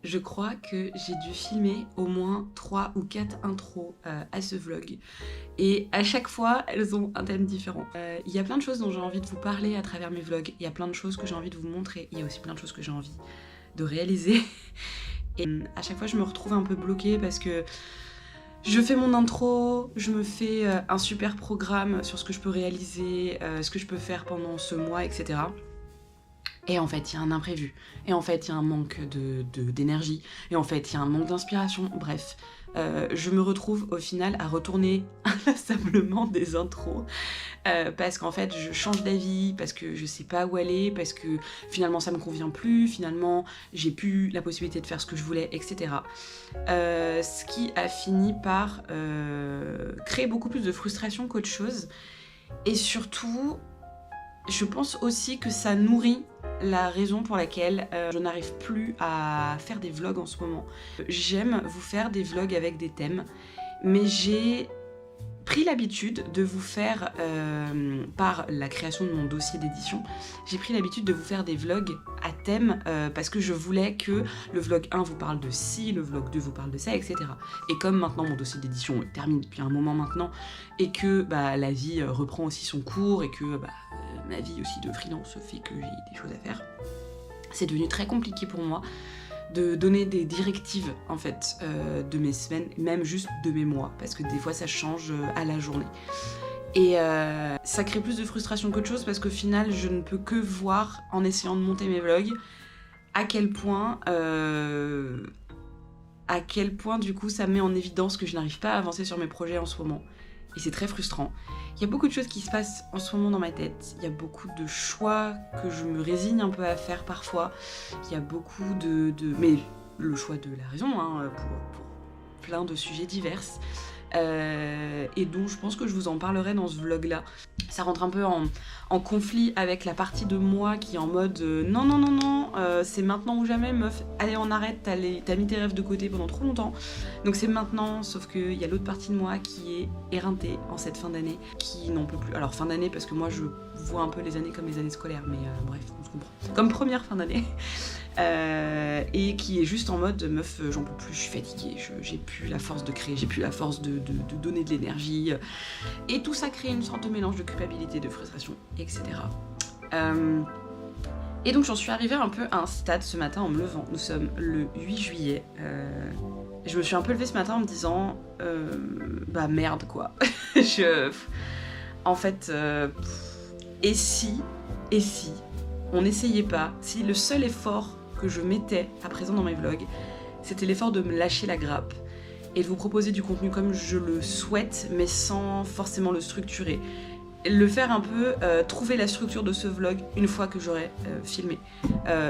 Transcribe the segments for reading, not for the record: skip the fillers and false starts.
Je crois que j'ai dû filmer au moins 3 ou 4 intros à ce vlog. Et à chaque fois, elles ont un thème différent. Il y a plein de choses dont j'ai envie de vous parler à travers mes vlogs. Il y a plein de choses que j'ai envie de vous montrer. Il y a aussi plein de choses que j'ai envie de réaliser. Et à chaque fois, je me retrouve un peu bloquée parce que je fais mon intro, je me fais un super programme sur ce que je peux réaliser, ce que je peux faire pendant ce mois, etc. Et en fait, il y a un imprévu. Et en fait, il y a un manque d'énergie. Et en fait, il y a un manque d'inspiration. Bref, je me retrouve au final à retourner inlassablement des intros. Parce qu'en fait, je change d'avis, parce que je sais pas où aller, parce que finalement, ça me convient plus. Finalement, j'ai plus la possibilité de faire ce que je voulais, etc. Ce qui a fini par créer beaucoup plus de frustration qu'autre chose. Et surtout, je pense aussi que ça nourrit la raison pour laquelle je n'arrive plus à faire des vlogs en ce moment. J'aime vous faire des vlogs avec des thèmes, mais j'ai pris l'habitude de vous faire, par la création de mon dossier d'édition, j'ai pris l'habitude de vous faire des vlogs à thème parce que je voulais que le vlog 1 vous parle de ci, le vlog 2 vous parle de ça, etc. Et comme maintenant mon dossier d'édition est terminé depuis un moment maintenant et que la vie reprend aussi son cours et que ma vie aussi de freelance fait que j'ai des choses à faire, c'est devenu très compliqué pour moi de donner des directives en fait de mes semaines, même juste de mes mois, parce que des fois ça change à la journée. Et ça crée plus de frustration qu'autre chose parce qu'au final je ne peux que voir en essayant de monter mes vlogs à quel point du coup ça met en évidence que je n'arrive pas à avancer sur mes projets en ce moment. Et c'est très frustrant. Il y a beaucoup de choses qui se passent en ce moment dans ma tête. Il y a beaucoup de choix que je me résigne un peu à faire parfois. Il y a beaucoup mais le choix de la raison, pour plein de sujets divers. Et donc je pense que je vous en parlerai dans ce vlog-là. Ça rentre un peu en conflit avec la partie de moi qui est en mode non, c'est maintenant ou jamais, meuf, allez on arrête, t'as mis tes rêves de côté pendant trop longtemps, donc c'est maintenant, sauf qu'il y a l'autre partie de moi qui est éreintée en cette fin d'année, qui n'en peut plus. Alors fin d'année parce que moi je vois un peu les années comme les années scolaires, mais bref, on se comprend. Comme première fin d'année. Et qui est juste en mode meuf, j'en peux plus, je suis fatiguée, j'ai plus la force de créer, j'ai plus la force de donner de l'énergie, et tout ça crée une sorte de mélange de culpabilité, de frustration, etc. Et donc j'en suis arrivée un peu à un stade ce matin en me levant. Nous sommes le 8 juillet. Je me suis un peu levée ce matin en me disant merde quoi. En fait, et si on n'essayait pas, si le seul effort que je mettais à présent dans mes vlogs, c'était l'effort de me lâcher la grappe et de vous proposer du contenu comme je le souhaite, mais sans forcément le structurer. Le faire un peu, trouver la structure de ce vlog une fois que j'aurai filmé,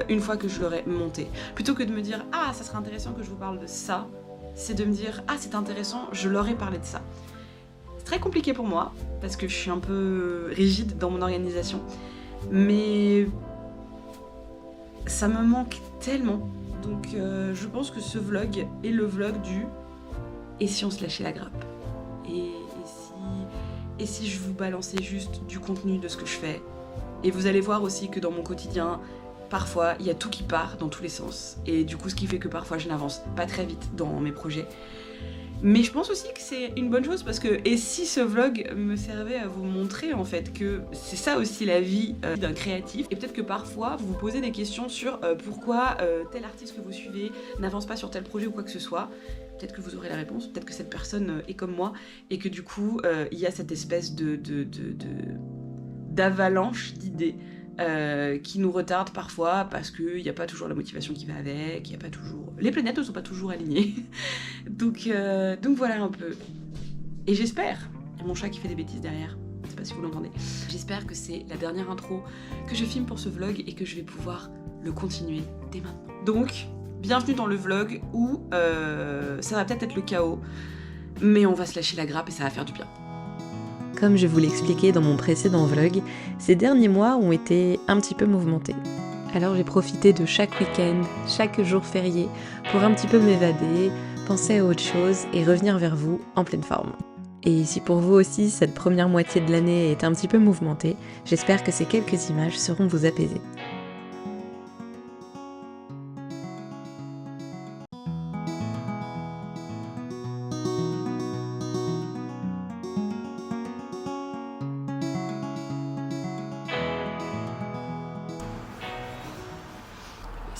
une fois que je l'aurai monté. Plutôt que de me dire « Ah, ça serait intéressant que je vous parle de ça », c'est de me dire « Ah, c'est intéressant, je leur ai parlé de ça ». C'est très compliqué pour moi, parce que je suis un peu rigide dans mon organisation, mais ça me manque tellement. Donc je pense que ce vlog est le vlog du « Et si on se lâchait la grappe ?» Et si je vous balançais juste du contenu de ce que je fais. Et vous allez voir aussi que dans mon quotidien, parfois, il y a tout qui part dans tous les sens. Et du coup, ce qui fait que parfois, je n'avance pas très vite dans mes projets. Mais je pense aussi que c'est une bonne chose parce que... Et si ce vlog me servait à vous montrer en fait que c'est ça aussi la vie d'un créatif. Et peut-être que parfois, vous vous posez des questions sur pourquoi tel artiste que vous suivez n'avance pas sur tel projet ou quoi que ce soit. Peut-être que vous aurez la réponse, peut-être que cette personne est comme moi et que du coup, il y a cette espèce d'avalanche d'idées qui nous retarde parfois parce qu'il n'y a pas toujours la motivation qui va avec, il y a pas toujours... Les planètes ne sont pas toujours alignées. donc voilà un peu. Et j'espère, il y a mon chat qui fait des bêtises derrière, je sais pas si vous l'entendez, j'espère que c'est la dernière intro que je filme pour ce vlog et que je vais pouvoir le continuer dès maintenant. Donc, bienvenue dans le vlog où ça va peut-être être le chaos, mais on va se lâcher la grappe et ça va faire du bien. Comme je vous l'ai expliqué dans mon précédent vlog, ces derniers mois ont été un petit peu mouvementés. Alors j'ai profité de chaque week-end, chaque jour férié, pour un petit peu m'évader, penser à autre chose et revenir vers vous en pleine forme. Et si pour vous aussi cette première moitié de l'année est un petit peu mouvementée, j'espère que ces quelques images sauront vous apaiser.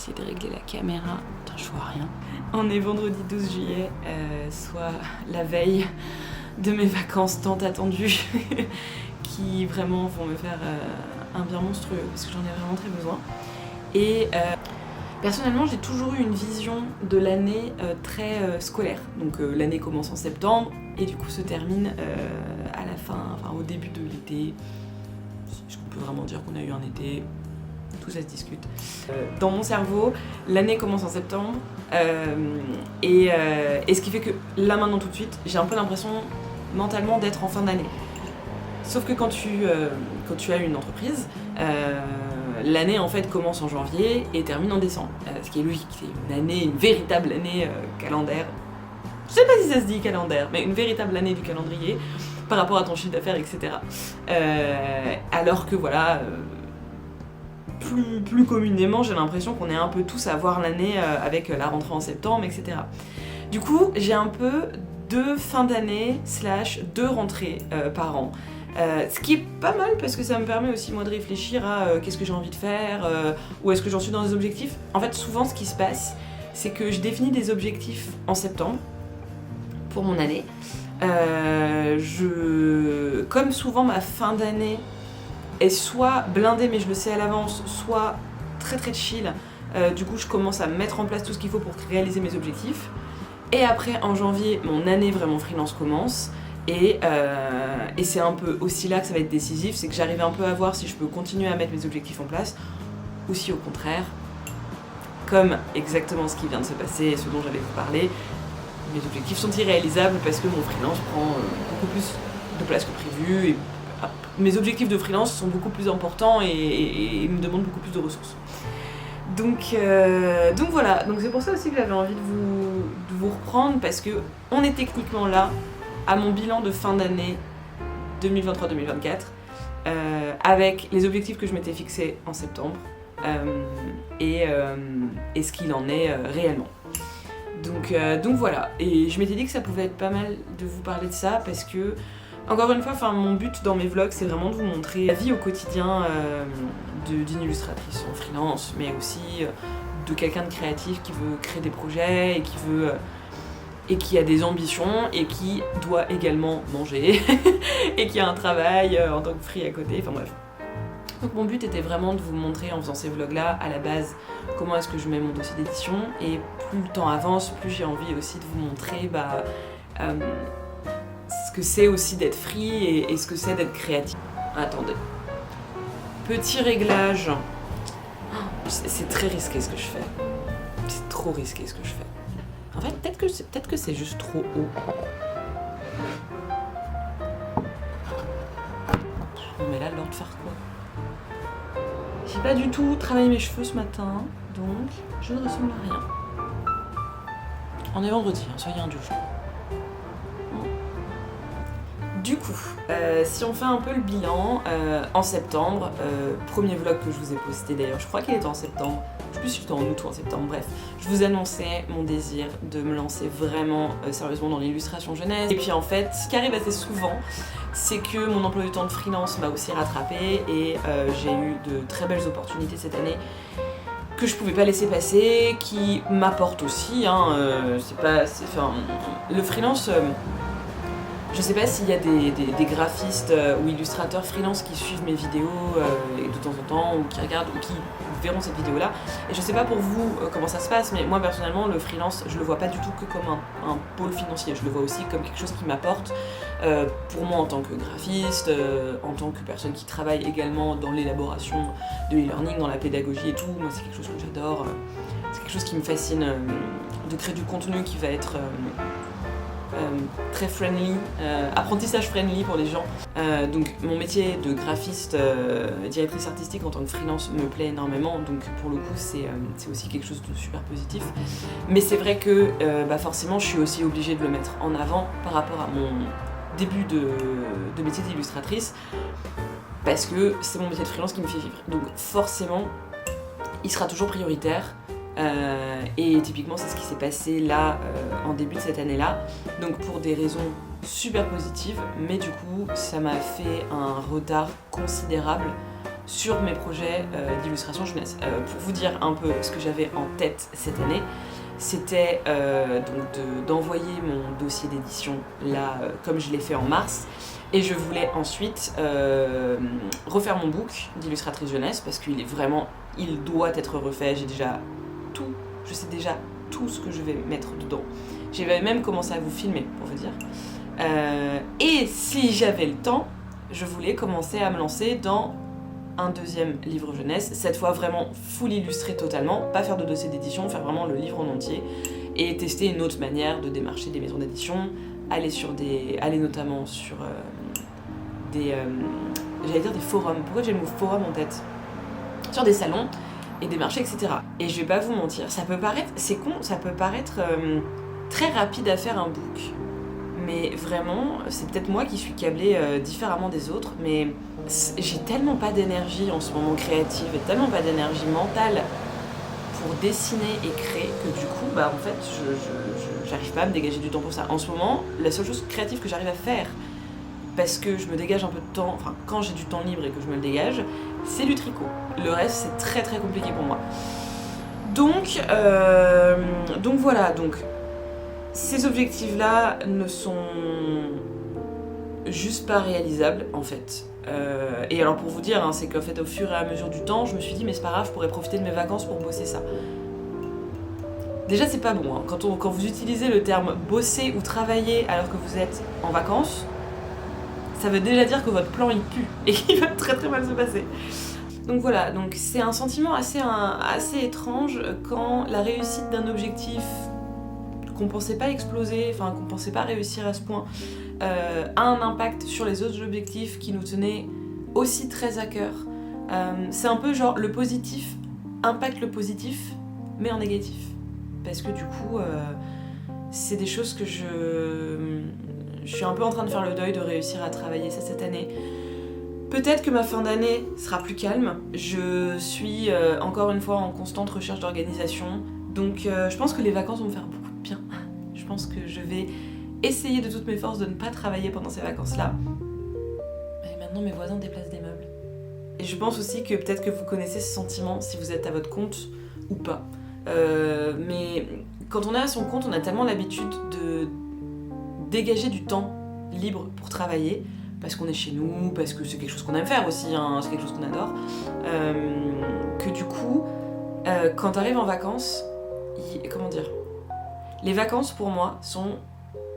essayer de régler la caméra. Putain, je vois rien. On est vendredi 12 juillet, soit la veille de mes vacances tant attendues, qui vraiment vont me faire un bien monstrueux, parce que j'en ai vraiment très besoin. Et personnellement, j'ai toujours eu une vision de l'année très scolaire. Donc l'année commence en septembre et du coup se termine à la fin, enfin au début de l'été. Est-ce qu'on peut vraiment dire qu'on a eu un été ? Tout ça se discute. Dans mon cerveau, l'année commence en septembre et ce qui fait que là maintenant tout de suite, j'ai un peu l'impression mentalement d'être en fin d'année. Sauf que quand tu as une entreprise, l'année en fait commence en janvier et termine en décembre. Ce qui est logique, c'est une véritable année calendaire. Je sais pas si ça se dit calendaire, mais une véritable année du calendrier par rapport à ton chiffre d'affaires, etc. Alors que voilà, plus communément, j'ai l'impression qu'on est un peu tous à voir l'année avec la rentrée en septembre, etc. Du coup, j'ai un peu 2 fins d'année / 2 rentrées par an. Ce qui est pas mal parce que ça me permet aussi moi de réfléchir à qu'est-ce que j'ai envie de faire, où est-ce que j'en suis dans les objectifs. En fait, souvent ce qui se passe, c'est que je définis des objectifs en septembre pour mon année. Comme souvent ma fin d'année est soit blindée mais je le sais à l'avance, soit très très chill, du coup je commence à mettre en place tout ce qu'il faut pour réaliser mes objectifs. Et après en janvier, mon année vraiment freelance commence. Et c'est un peu aussi là que ça va être décisif, c'est que j'arrive un peu à voir si je peux continuer à mettre mes objectifs en place ou si au contraire, comme exactement ce qui vient de se passer et ce dont j'allais vous parler, mes objectifs sont irréalisables parce que mon freelance prend beaucoup plus de place que prévu et mes objectifs de freelance sont beaucoup plus importants et me demandent beaucoup plus de ressources. Donc voilà, donc c'est pour ça aussi que j'avais envie de vous reprendre parce que on est techniquement là à mon bilan de fin d'année 2023-2024 avec les objectifs que je m'étais fixés en septembre et ce qu'il en est réellement. Donc voilà, et je m'étais dit que ça pouvait être pas mal de vous parler de ça parce que, encore une fois, mon but dans mes vlogs c'est vraiment de vous montrer la vie au quotidien d'une illustratrice en freelance, mais aussi de quelqu'un de créatif qui veut créer des projets et qui a des ambitions et qui doit également manger et qui a un travail en tant que free à côté, enfin bref. Donc mon but était vraiment de vous montrer en faisant ces vlogs là à la base comment est-ce que je mets mon dossier d'édition et plus le temps avance, plus j'ai envie aussi de vous montrer ce que c'est aussi d'être free et ce que c'est d'être créatif. Attendez. Petit réglage. C'est très risqué ce que je fais. C'est trop risqué ce que je fais. En fait, peut-être que c'est juste trop haut. Mais là, l'ordre de faire quoi ? J'ai pas du tout travaillé mes cheveux ce matin, donc je ne ressemble à rien. On est vendredi, soyez indulgents. Du coup, si on fait un peu le bilan, en septembre, premier vlog que je vous ai posté d'ailleurs, je crois qu'il était en septembre, je sais plus si c'était en août ou en septembre, bref, je vous annonçais mon désir de me lancer vraiment sérieusement dans l'illustration jeunesse. Et puis en fait, ce qui arrive assez souvent, c'est que mon emploi du temps de freelance m'a aussi rattrapé et j'ai eu de très belles opportunités cette année que je pouvais pas laisser passer, qui m'apportent aussi, le freelance... Je sais pas s'il y a des graphistes ou illustrateurs freelance qui suivent mes vidéos de temps en temps ou qui regardent ou qui verront cette vidéo là. Et je sais pas pour vous comment ça se passe, mais moi personnellement le freelance je le vois pas du tout que comme un pôle financier, je le vois aussi comme quelque chose qui m'apporte pour moi en tant que graphiste, en tant que personne qui travaille également dans l'élaboration de l'e-learning, dans la pédagogie et tout. Moi c'est quelque chose que j'adore, c'est quelque chose qui me fascine de créer du contenu qui va être... très friendly, apprentissage friendly pour les gens. Donc mon métier de graphiste, directrice artistique en tant que freelance me plaît énormément, donc pour le coup c'est aussi quelque chose de super positif. Mais c'est vrai que forcément je suis aussi obligée de le mettre en avant par rapport à mon début de métier d'illustratrice, parce que c'est mon métier de freelance qui me fait vivre. Donc forcément il sera toujours prioritaire. Et typiquement c'est ce qui s'est passé là en début de cette année là, donc pour des raisons super positives, mais du coup ça m'a fait un retard considérable sur mes projets d'illustration jeunesse. Pour vous dire un peu ce que j'avais en tête cette année, c'était d'envoyer mon dossier d'édition là, comme je l'ai fait en mars, et je voulais ensuite refaire mon book d'illustratrice jeunesse, parce il doit être refait. Je sais déjà tout ce que je vais mettre dedans. J'avais même commencé à vous filmer, pour vous dire. Et si j'avais le temps, je voulais commencer à me lancer dans un deuxième livre jeunesse, cette fois vraiment full illustré totalement, pas faire de dossier d'édition, faire vraiment le livre en entier, et tester une autre manière de démarcher des maisons d'édition, aller notamment sur j'allais dire des forums. Pourquoi j'ai le mot forum en tête ? Sur des salons et des marchés, etc. Et je vais pas vous mentir, c'est con, ça peut paraître très rapide à faire un book, mais vraiment, c'est peut-être moi qui suis câblée différemment des autres, mais j'ai tellement pas d'énergie en ce moment créative et tellement pas d'énergie mentale pour dessiner et créer que du coup, en fait, j'arrive pas à me dégager du temps pour ça. En ce moment, la seule chose créative que j'arrive à faire, parce que je me dégage un peu de temps, enfin quand j'ai du temps libre et que je me le dégage, c'est du tricot. Le reste, c'est très très compliqué pour moi. Donc voilà, ces objectifs-là ne sont juste pas réalisables en fait. Et alors pour vous dire, c'est qu'en fait au fur et à mesure du temps, je me suis dit mais c'est pas grave, je pourrais profiter de mes vacances pour bosser ça. Déjà c'est pas bon, quand vous utilisez le terme bosser ou travailler alors que vous êtes en vacances, ça veut déjà dire que votre plan il pue et qu'il va très très mal se passer. Donc voilà, c'est un sentiment assez étrange quand la réussite d'un objectif qu'on pensait pas exploser, qu'on pensait pas réussir à ce point, a un impact sur les autres objectifs qui nous tenaient aussi très à cœur. C'est un peu genre le positif impacte le positif, mais en négatif. Parce que du coup, c'est des choses que je suis un peu en train de faire le deuil de réussir à travailler ça cette année. Peut-être que ma fin d'année sera plus calme. Je suis encore une fois en constante recherche d'organisation. Donc je pense que les vacances vont me faire beaucoup de bien. Je pense que je vais essayer de toutes mes forces de ne pas travailler pendant ces vacances-là. Et maintenant mes voisins déplacent des meubles. Et je pense aussi que peut-être que vous connaissez ce sentiment si vous êtes à votre compte ou pas. Mais quand on est à son compte, on a tellement l'habitude de dégager du temps libre pour travailler, parce qu'on est chez nous, parce que c'est quelque chose qu'on aime faire aussi, c'est quelque chose qu'on adore, que du coup, quand t'arrives en vacances, comment dire, les vacances pour moi sont,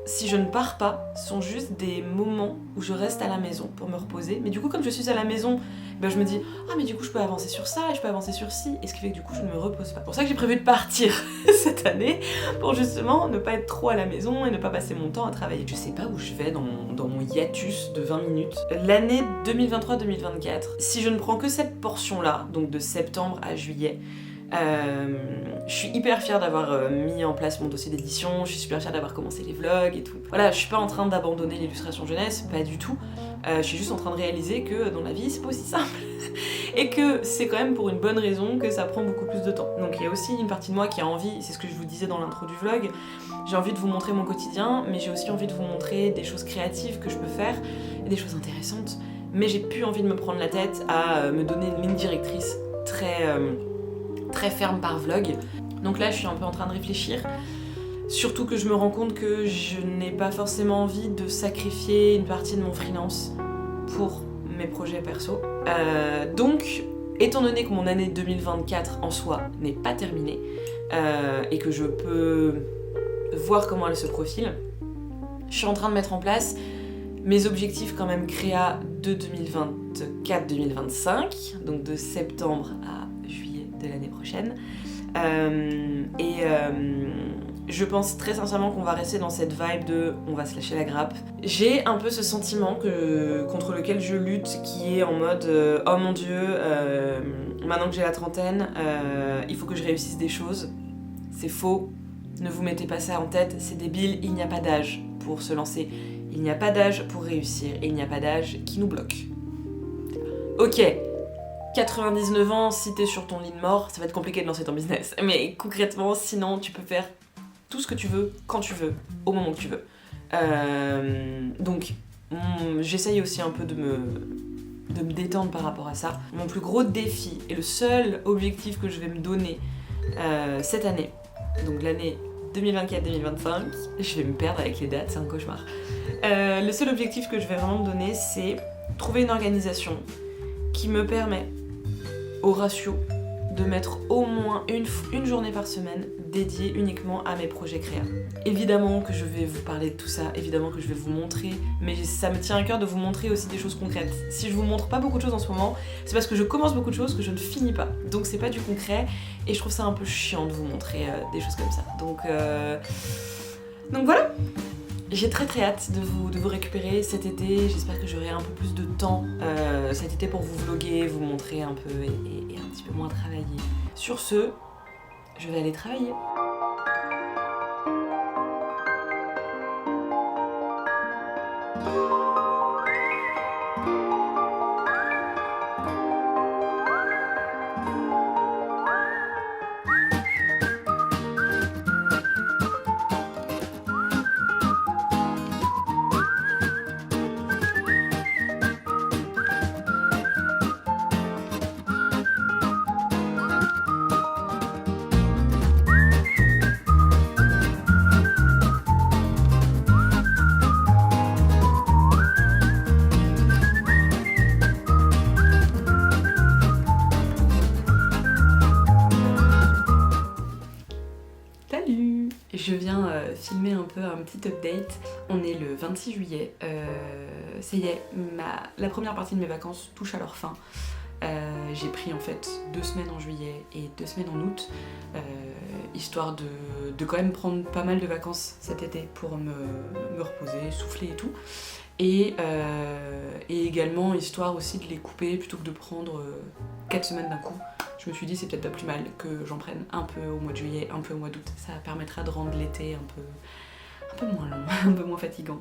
si je ne pars pas, sont juste des moments où je reste à la maison pour me reposer. Mais du coup, comme je suis à la maison, je me dis mais du coup je peux avancer sur ça et je peux avancer sur ci, et ce qui fait que du coup je ne me repose pas. C'est pour ça que j'ai prévu de partir cette année, pour justement ne pas être trop à la maison et ne pas passer mon temps à travailler. Je sais pas où je vais dans mon hiatus de 20 minutes. L'année 2023-2024, si je ne prends que cette portion-là, donc de septembre à juillet, je suis hyper fière d'avoir mis en place mon dossier d'édition, je suis super fière d'avoir commencé les vlogs et tout. Voilà, je suis pas en train d'abandonner l'illustration jeunesse, pas du tout. Je suis juste en train de réaliser que dans la vie c'est pas aussi simple et que c'est quand même pour une bonne raison que ça prend beaucoup plus de temps. Donc il y a aussi une partie de moi qui a envie, c'est ce que je vous disais dans l'intro du vlog, j'ai envie de vous montrer mon quotidien, mais j'ai aussi envie de vous montrer des choses créatives que je peux faire et des choses intéressantes, mais j'ai plus envie de me prendre la tête à me donner une ligne directrice très ferme par vlog. Donc là je suis un peu en train de réfléchir, surtout que je me rends compte que je n'ai pas forcément envie de sacrifier une partie de mon freelance pour mes projets perso. Donc étant donné que mon année 2024 en soi n'est pas terminée et que je peux voir comment elle se profile, je suis en train de mettre en place mes objectifs quand même créa de 2024-2025, donc de septembre à juillet de l'année prochaine. Je pense très sincèrement qu'on va rester dans cette vibe de on va se lâcher la grappe. J'ai un peu ce sentiment contre lequel je lutte, qui est en mode oh mon dieu, maintenant que j'ai la trentaine, il faut que je réussisse des choses. C'est faux, ne vous mettez pas ça en tête, c'est débile, il n'y a pas d'âge pour se lancer. Il n'y a pas d'âge pour réussir et il n'y a pas d'âge qui nous bloque. Ok, 99 ans, si t'es sur ton lit de mort, ça va être compliqué de lancer ton business. Mais concrètement, sinon, tu peux faire tout ce que tu veux, quand tu veux, au moment que tu veux. Donc, j'essaye aussi un peu de me de me détendre par rapport à ça. Mon plus gros défi et le seul objectif que je vais me donner cette année, donc l'année 2024-2025, je vais me perdre avec les dates, c'est un cauchemar. Le seul objectif que je vais vraiment me donner, c'est trouver une organisation qui me permet au ratio de mettre au moins une journée par semaine dédiée uniquement à mes projets créa. Évidemment que je vais vous parler de tout ça, évidemment que je vais vous montrer, mais ça me tient à cœur de vous montrer aussi des choses concrètes. Si je vous montre pas beaucoup de choses en ce moment, c'est parce que je commence beaucoup de choses que je ne finis pas. Donc c'est pas du concret, et je trouve ça un peu chiant de vous montrer des choses comme ça. Donc voilà. J'ai très hâte de vous récupérer cet été. J'espère que j'aurai un peu plus de temps cet été pour vous vlogger, vous montrer un peu et un petit peu moins travailler. Sur ce, je vais aller travailler. Salut! Je viens filmer un peu un petit update. On est le 26 juillet. Ça y est, la première partie de mes vacances touche à leur fin. J'ai pris en fait 2 semaines en juillet et 2 semaines en août, histoire de quand même prendre pas mal de vacances cet été pour me reposer, souffler et tout. Et également histoire aussi de les couper plutôt que de prendre 4 semaines d'un coup. Je me suis dit c'est peut-être pas plus mal que j'en prenne un peu au mois de juillet, un peu au mois d'août. Ça permettra de rendre l'été un peu moins long, un peu moins fatigant.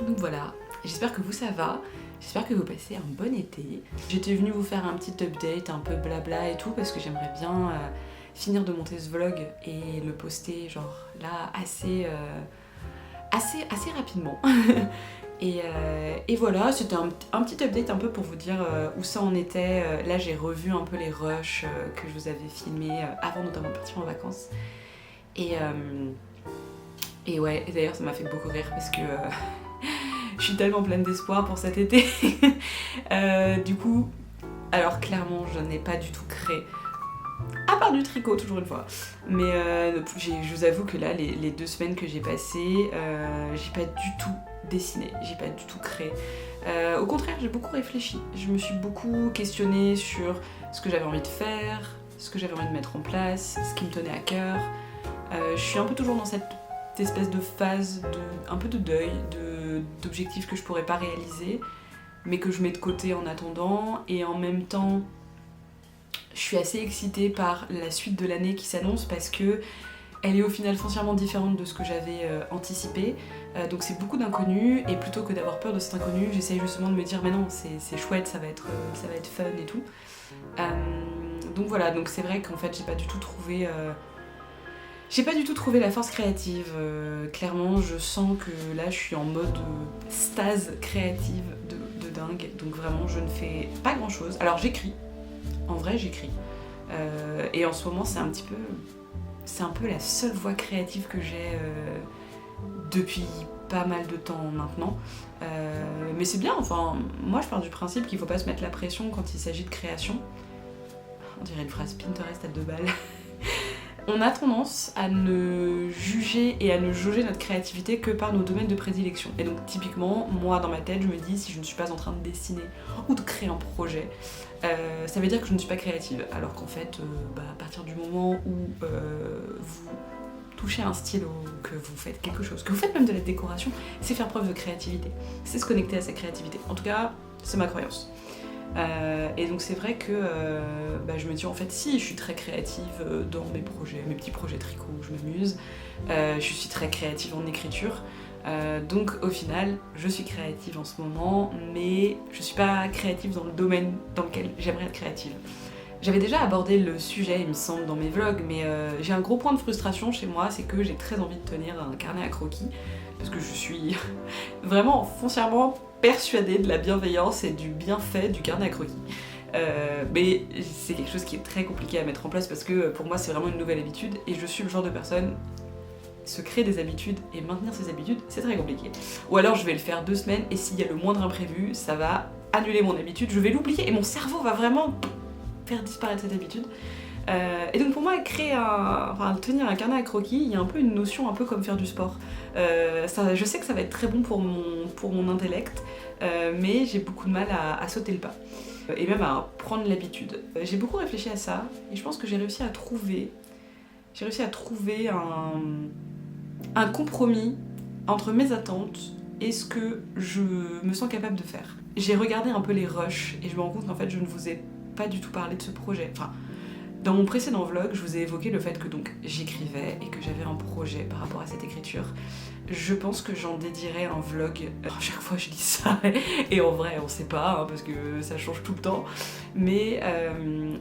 Donc voilà, j'espère que vous ça va, j'espère que vous passez un bon été. J'étais venue vous faire un petit update, un peu blabla et tout, parce que j'aimerais bien finir de monter ce vlog et le poster genre là assez rapidement. Et voilà, c'était un petit update un peu pour vous dire où ça en était. Là j'ai revu un peu les rushs que je vous avais filmés avant notamment de partir en vacances. Et ouais, et d'ailleurs ça m'a fait beaucoup rire parce que je suis tellement pleine d'espoir pour cet été. Du coup, alors clairement je n'ai pas du tout créé, à part du tricot toujours une fois, mais je vous avoue que là les 2 semaines que j'ai passées, j'ai pas du tout dessiné, j'ai pas du tout créé. Au contraire, j'ai beaucoup réfléchi, je me suis beaucoup questionnée sur ce que j'avais envie de faire, ce que j'avais envie de mettre en place, ce qui me tenait à cœur. Je suis un peu toujours dans cette espèce de phase un peu de deuil, d'objectifs que je pourrais pas réaliser, mais que je mets de côté en attendant, et en même temps je suis assez excitée par la suite de l'année qui s'annonce parce que elle est au final foncièrement différente de ce que j'avais anticipé. Donc c'est beaucoup d'inconnus, et plutôt que d'avoir peur de cet inconnu, j'essaye justement de me dire mais non, c'est chouette, ça va être fun et tout. Donc voilà, donc c'est vrai qu'en fait j'ai pas du tout trouvé la force créative. Clairement je sens que là je suis en mode stase créative de dingue, donc vraiment je ne fais pas grand chose. Alors j'écris, en vrai j'écris, et en ce moment c'est un peu la seule voie créative que j'ai depuis pas mal de temps maintenant. Mais c'est bien, enfin, moi je pars du principe qu'il faut pas se mettre la pression quand il s'agit de création. On dirait une phrase Pinterest à 2 balles. On a tendance à ne juger et à ne jauger notre créativité que par nos domaines de prédilection. Et donc typiquement, moi dans ma tête, je me dis si je ne suis pas en train de dessiner ou de créer un projet, ça veut dire que je ne suis pas créative. Alors qu'en fait, à partir du moment où vous touchez un stylo, que vous faites quelque chose, que vous faites même de la décoration, c'est faire preuve de créativité. C'est se connecter à sa créativité. En tout cas, c'est ma croyance. Et donc c'est vrai que je me dis en fait si je suis très créative dans mes projets, mes petits projets tricot où je m'amuse, je suis très créative en écriture, donc au final je suis créative en ce moment, mais je suis pas créative dans le domaine dans lequel j'aimerais être créative. J'avais déjà abordé le sujet il me semble dans mes vlogs, mais j'ai un gros point de frustration chez moi, c'est que j'ai très envie de tenir un carnet à croquis, parce que je suis vraiment foncièrement persuadée de la bienveillance et du bienfait du carnet à croquis. Mais c'est quelque chose qui est très compliqué à mettre en place parce que pour moi c'est vraiment une nouvelle habitude et je suis le genre de personne, se créer des habitudes et maintenir ces habitudes c'est très compliqué. Ou alors je vais le faire 2 semaines et s'il y a le moindre imprévu ça va annuler mon habitude, je vais l'oublier et mon cerveau va vraiment faire disparaître cette habitude. Et donc pour moi tenir un carnet à croquis, il y a un peu une notion un peu comme faire du sport. Je sais que ça va être très bon pour mon intellect, mais j'ai beaucoup de mal à sauter le pas. Et même à prendre l'habitude. J'ai beaucoup réfléchi à ça et je pense que j'ai réussi à trouver un compromis entre mes attentes et ce que je me sens capable de faire. J'ai regardé un peu les rushs et je me rends compte qu'en fait je ne vous ai pas du tout parlé de ce projet. Enfin, dans mon précédent vlog, je vous ai évoqué le fait que donc j'écrivais et que j'avais un projet par rapport à cette écriture. Je pense que j'en dédierai un vlog. À chaque fois je dis ça et en vrai on sait pas parce que ça change tout le temps. Mais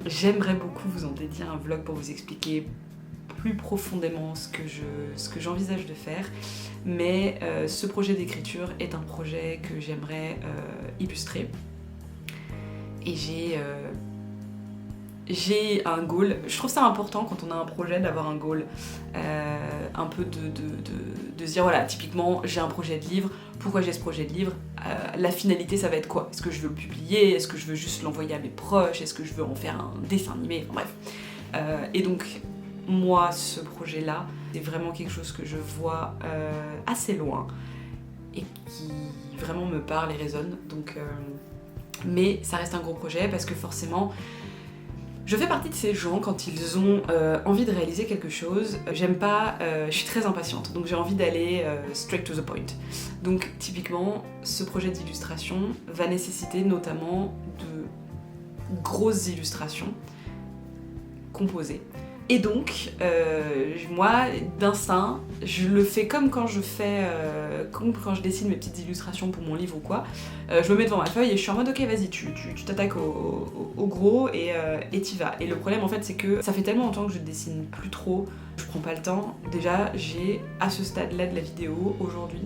j'aimerais beaucoup vous en dédier un vlog pour vous expliquer plus profondément ce que j'envisage de faire. Mais ce projet d'écriture est un projet que j'aimerais illustrer. Et j'ai un goal. Je trouve ça important quand on a un projet d'avoir un goal, un peu de se dire voilà, typiquement j'ai un projet de livre, pourquoi j'ai ce projet de livre, la finalité ça va être quoi? Est-ce que je veux le publier? Est-ce que je veux juste l'envoyer à mes proches? Est-ce que je veux en faire un dessin animé? Enfin, bref. Et donc moi ce projet là c'est vraiment quelque chose que je vois assez loin et qui vraiment me parle et résonne. Donc, mais ça reste un gros projet parce que forcément je fais partie de ces gens, quand ils ont envie de réaliser quelque chose, j'aime pas, je suis très impatiente, donc j'ai envie d'aller straight to the point. Donc typiquement, ce projet d'illustration va nécessiter notamment de grosses illustrations composées. Et donc, moi, d'instinct, je le fais comme quand je dessine mes petites illustrations pour mon livre ou quoi. Je me mets devant ma feuille et je suis en mode ok, vas-y, tu t'attaques au gros et t'y vas. Et le problème en fait, c'est que ça fait tellement longtemps que je dessine plus trop, je prends pas le temps. Déjà, j'ai à ce stade-là de la vidéo aujourd'hui,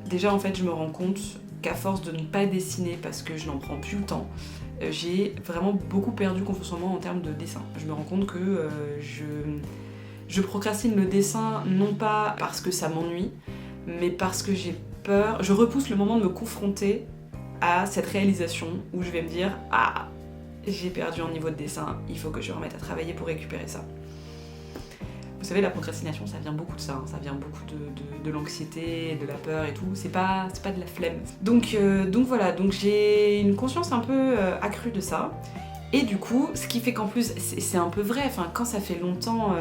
déjà en fait, je me rends compte qu'à force de ne pas dessiner parce que je n'en prends plus le temps, j'ai vraiment beaucoup perdu confiance en moi en termes de dessin. Je me rends compte que je procrastine le dessin non pas parce que ça m'ennuie, mais parce que j'ai peur, je repousse le moment de me confronter à cette réalisation où je vais me dire « Ah, j'ai perdu en niveau de dessin, il faut que je remette à travailler pour récupérer ça ». Vous savez, la procrastination, ça vient beaucoup de ça, hein. Ça vient beaucoup de l'anxiété, de la peur et tout, c'est pas de la flemme. Donc voilà, donc j'ai une conscience un peu accrue de ça, et du coup, ce qui fait qu'en plus, c'est un peu vrai, enfin, quand ça fait longtemps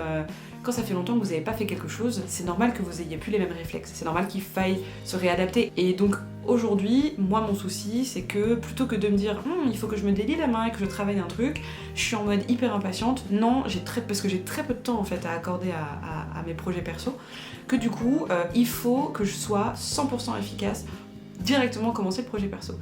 que vous n'avez pas fait quelque chose, c'est normal que vous ayez plus les mêmes réflexes, c'est normal qu'il faille se réadapter. Et donc aujourd'hui, moi mon souci c'est que plutôt que de me dire il faut que je me délie la main et que je travaille un truc, je suis en mode hyper impatiente, non, parce que j'ai très peu de temps en fait à accorder à mes projets perso, que du coup il faut que je sois 100% efficace, directement commencer le projet perso.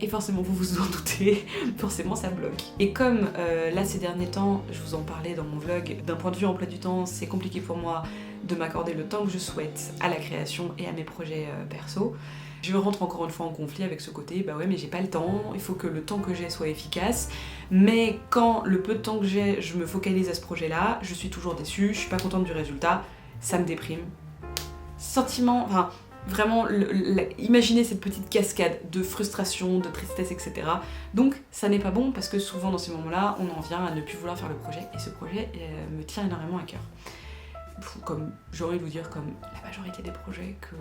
Et forcément, vous vous en doutez, forcément ça bloque. Et comme là ces derniers temps, je vous en parlais dans mon vlog, d'un point de vue emploi du temps, c'est compliqué pour moi de m'accorder le temps que je souhaite à la création et à mes projets perso, je rentre encore une fois en conflit avec ce côté, bah ouais mais j'ai pas le temps, il faut que le temps que j'ai soit efficace, mais quand le peu de temps que j'ai, je me focalise à ce projet-là, je suis toujours déçue, je suis pas contente du résultat, ça me déprime. Sentiment, enfin... Vraiment, imaginez cette petite cascade de frustration, de tristesse, etc. Donc ça n'est pas bon parce que souvent dans ces moments-là, on en vient à ne plus vouloir faire le projet et ce projet me tient énormément à cœur. Comme j'ai envie de vous dire, comme la majorité des projets que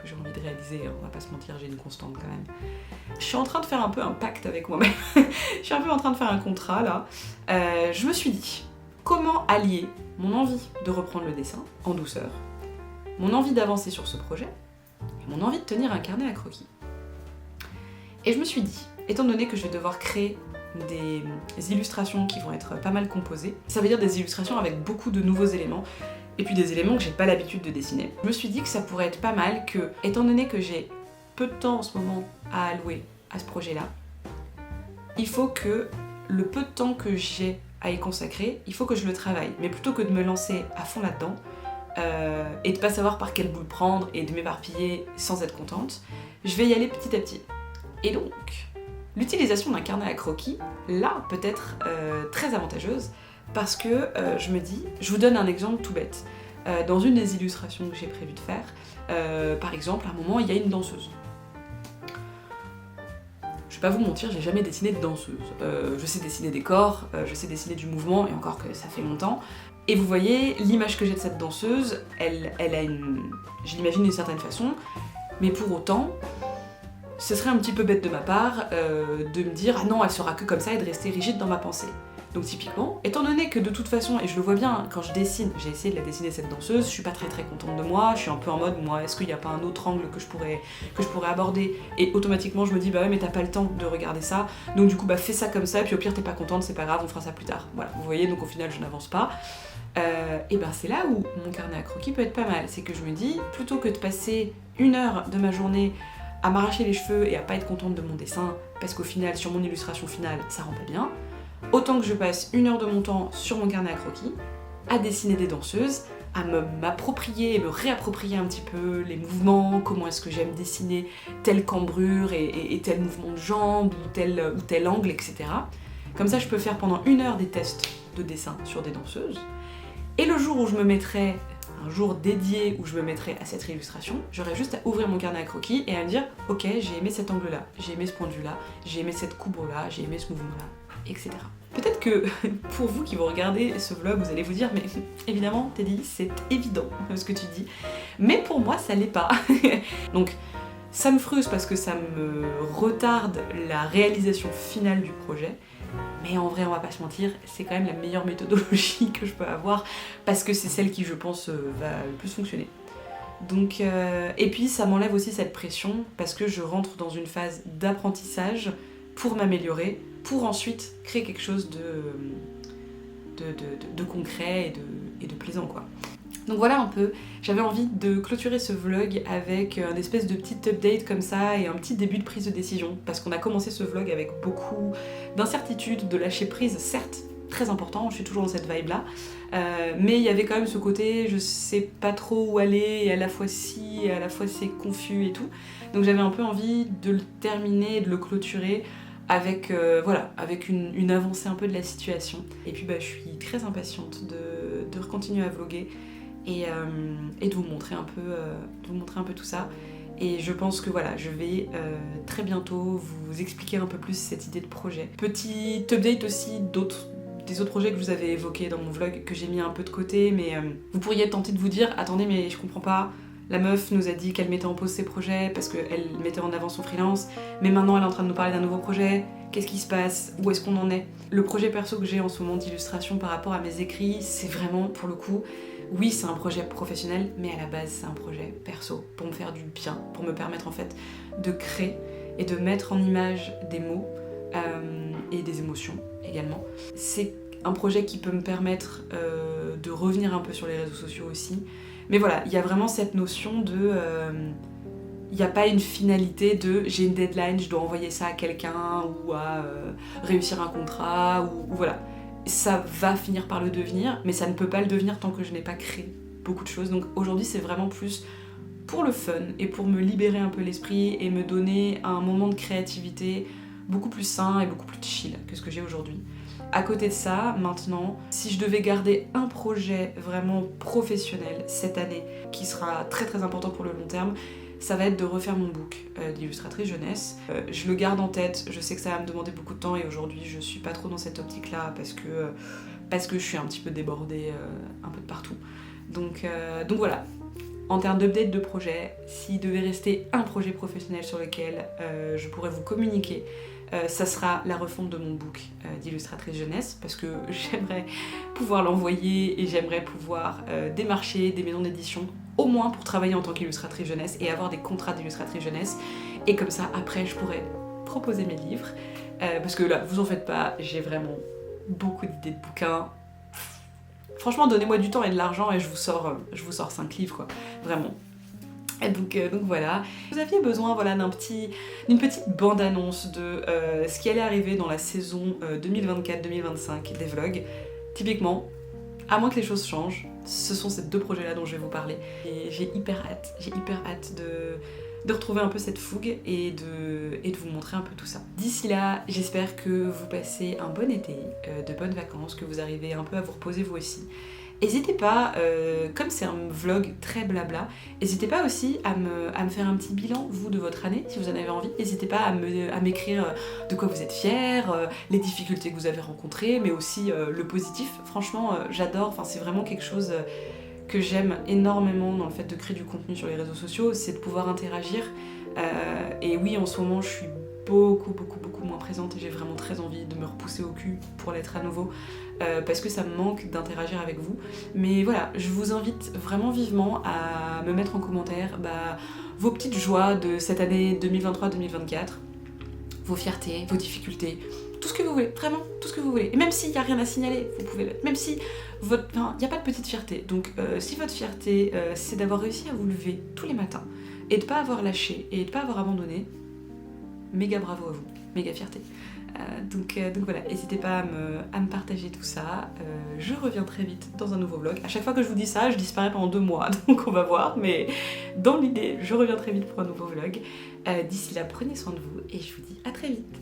j'ai envie de réaliser, on va pas se mentir, j'ai une constante quand même. Je suis en train de faire un peu un pacte avec moi-même. Je suis un peu en train de faire un contrat là. Je me suis dit, comment allier mon envie de reprendre le dessin en douceur, mon envie d'avancer sur ce projet, et mon envie de tenir un carnet à croquis. Et je me suis dit, étant donné que je vais devoir créer des illustrations qui vont être pas mal composées, ça veut dire des illustrations avec beaucoup de nouveaux éléments, et puis des éléments que j'ai pas l'habitude de dessiner. Je me suis dit que ça pourrait être pas mal que, étant donné que j'ai peu de temps en ce moment à allouer à ce projet-là, il faut que le peu de temps que j'ai à y consacrer, il faut que je le travaille. Mais plutôt que de me lancer à fond là-dedans, et de pas savoir par quel bout prendre et de m'éparpiller sans être contente, je vais y aller petit à petit. Et donc, l'utilisation d'un carnet à croquis, là, peut être très avantageuse parce que je me dis, je vous donne un exemple tout bête. Dans une des illustrations que j'ai prévu de faire, par exemple, à un moment, il y a une danseuse. Je vais pas vous mentir, j'ai jamais dessiné de danseuse. Je sais dessiner des corps, je sais dessiner du mouvement, et encore que ça fait longtemps. Et vous voyez, l'image que j'ai de cette danseuse, elle a une... je l'imagine d'une certaine façon, mais pour autant, ce serait un petit peu bête de ma part de me dire « Ah non, elle sera que comme ça » et de rester rigide dans ma pensée. Donc typiquement, étant donné que de toute façon, et je le vois bien, quand je dessine, j'ai essayé de la dessiner cette danseuse, je suis pas très contente de moi, je suis un peu en mode, moi, est-ce qu'il n'y a pas un autre angle que je pourrais aborder? Et automatiquement, je me dis, bah ouais, mais t'as pas le temps de regarder ça, donc du coup, bah fais ça comme ça, puis au pire, t'es pas contente, c'est pas grave, on fera ça plus tard. Voilà, vous voyez, donc au final, je n'avance pas. Et ben c'est là où mon carnet à croquis peut être pas mal, c'est que je me dis, plutôt que de passer 1 heure de ma journée à m'arracher les cheveux et à pas être contente de mon dessin, parce qu'au final, sur mon illustration finale, ça rend pas bien, autant que je passe 1 heure de mon temps sur mon carnet à croquis, à dessiner des danseuses, à m'approprier et me réapproprier un petit peu les mouvements, comment est-ce que j'aime dessiner telle cambrure et tel mouvement de jambe ou tel angle, etc. Comme ça, je peux faire pendant 1 heure des tests de dessin sur des danseuses. Et le jour où je me mettrai, un jour dédié où je me mettrai à cette illustration, j'aurai juste à ouvrir mon carnet à croquis et à me dire « Ok, j'ai aimé cet angle-là, j'ai aimé ce point de vue-là, j'ai aimé cette coubre-là, j'ai aimé ce mouvement-là. » etc. Peut-être que pour vous qui vous regardez ce vlog, vous allez vous dire mais évidemment Teddy, c'est évident ce que tu dis, mais pour moi ça l'est pas. Donc ça me frustre parce que ça me retarde la réalisation finale du projet, mais en vrai on va pas se mentir, c'est quand même la meilleure méthodologie que je peux avoir parce que c'est celle qui je pense va le plus fonctionner. Donc, et puis ça m'enlève aussi cette pression parce que je rentre dans une phase d'apprentissage pour m'améliorer, pour ensuite créer quelque chose de concret et de plaisant quoi. Donc voilà un peu, j'avais envie de clôturer ce vlog avec un espèce de petit update comme ça et un petit début de prise de décision parce qu'on a commencé ce vlog avec beaucoup d'incertitudes, de lâcher prise, certes très important, je suis toujours dans cette vibe là, mais il y avait quand même ce côté je sais pas trop où aller et à la fois si et à la fois c'est confus et tout, donc j'avais un peu envie de le terminer, de le clôturer avec, voilà, avec une avancée un peu de la situation. Et puis bah, je suis très impatiente de continuer à vlogger et de vous montrer un peu tout ça. Et je pense que voilà, je vais très bientôt vous expliquer un peu plus cette idée de projet. Petit update aussi des autres projets que je vous avais évoqués dans mon vlog, que j'ai mis un peu de côté, mais vous pourriez être tenté de vous dire « Attendez, mais je comprends pas, la meuf nous a dit qu'elle mettait en pause ses projets parce qu'elle mettait en avant son freelance, mais maintenant elle est en train de nous parler d'un nouveau projet, qu'est-ce qui se passe, où est-ce qu'on en est ?» Le projet perso que j'ai en ce moment d'illustration par rapport à mes écrits, c'est vraiment, pour le coup, oui c'est un projet professionnel, mais à la base c'est un projet perso, pour me faire du bien, pour me permettre en fait de créer et de mettre en image des mots et des émotions également. C'est un projet qui peut me permettre de revenir un peu sur les réseaux sociaux aussi. Mais voilà, il y a vraiment cette notion de... il n'y a pas une finalité de j'ai une deadline, je dois envoyer ça à quelqu'un ou à réussir un contrat ou voilà. Ça va finir par le devenir, mais ça ne peut pas le devenir tant que je n'ai pas créé beaucoup de choses. Donc aujourd'hui c'est vraiment plus pour le fun et pour me libérer un peu l'esprit et me donner un moment de créativité beaucoup plus sain et beaucoup plus chill que ce que j'ai aujourd'hui. À côté de ça, maintenant, si je devais garder un projet vraiment professionnel cette année, qui sera très important pour le long terme, ça va être de refaire mon book d'illustratrice jeunesse. Je le garde en tête, je sais que ça va me demander beaucoup de temps et aujourd'hui je suis pas trop dans cette optique-là parce que je suis un petit peu débordée un peu de partout. Donc voilà. En termes d'update de projet, s'il devait rester un projet professionnel sur lequel je pourrais vous communiquer, ça sera la refonte de mon book d'illustratrice jeunesse parce que j'aimerais pouvoir l'envoyer et j'aimerais pouvoir démarcher des maisons d'édition au moins pour travailler en tant qu'illustratrice jeunesse et avoir des contrats d'illustratrice jeunesse et comme ça après je pourrais proposer mes livres parce que là vous en faites pas, j'ai vraiment beaucoup d'idées de bouquins. Franchement donnez-moi du temps et de l'argent et je vous sors 5 livres quoi, vraiment. Et donc voilà, vous aviez besoin voilà, d'une petite bande-annonce de ce qui allait arriver dans la saison 2024-2025 des vlogs. Typiquement, à moins que les choses changent, ce sont ces 2 projets-là dont je vais vous parler. Et j'ai hyper hâte de retrouver un peu cette fougue et de vous montrer un peu tout ça. D'ici là, j'espère que vous passez un bon été, de bonnes vacances, que vous arrivez un peu à vous reposer vous aussi. N'hésitez pas, comme c'est un vlog très blabla, n'hésitez pas aussi à me faire un petit bilan, vous, de votre année, si vous en avez envie. N'hésitez pas à m'écrire de quoi vous êtes fiers, les difficultés que vous avez rencontrées, mais aussi le positif. Franchement, j'adore, enfin, c'est vraiment quelque chose que j'aime énormément dans le fait de créer du contenu sur les réseaux sociaux, c'est de pouvoir interagir. Et oui, en ce moment, je suis beaucoup moins présente et j'ai vraiment très envie de me repousser au cul pour l'être à nouveau. Parce que ça me manque d'interagir avec vous. Mais voilà, je vous invite vraiment vivement à me mettre en commentaire vos petites joies de cette année 2023-2024, vos fiertés, vos difficultés, tout ce que vous voulez, vraiment tout ce que vous voulez. Et même s'il n'y a rien à signaler, vous pouvez mettre. Même si il n'y a pas de petite fierté. Donc si votre fierté, c'est d'avoir réussi à vous lever tous les matins et de ne pas avoir lâché et de ne pas avoir abandonné, méga bravo à vous, méga fierté. Donc voilà, n'hésitez pas à me partager tout ça. Je reviens très vite dans un nouveau vlog. À chaque fois que je vous dis ça, je disparais pendant 2 mois, donc on va voir. Mais dans l'idée, je reviens très vite pour un nouveau vlog. D'ici là, prenez soin de vous et je vous dis à très vite.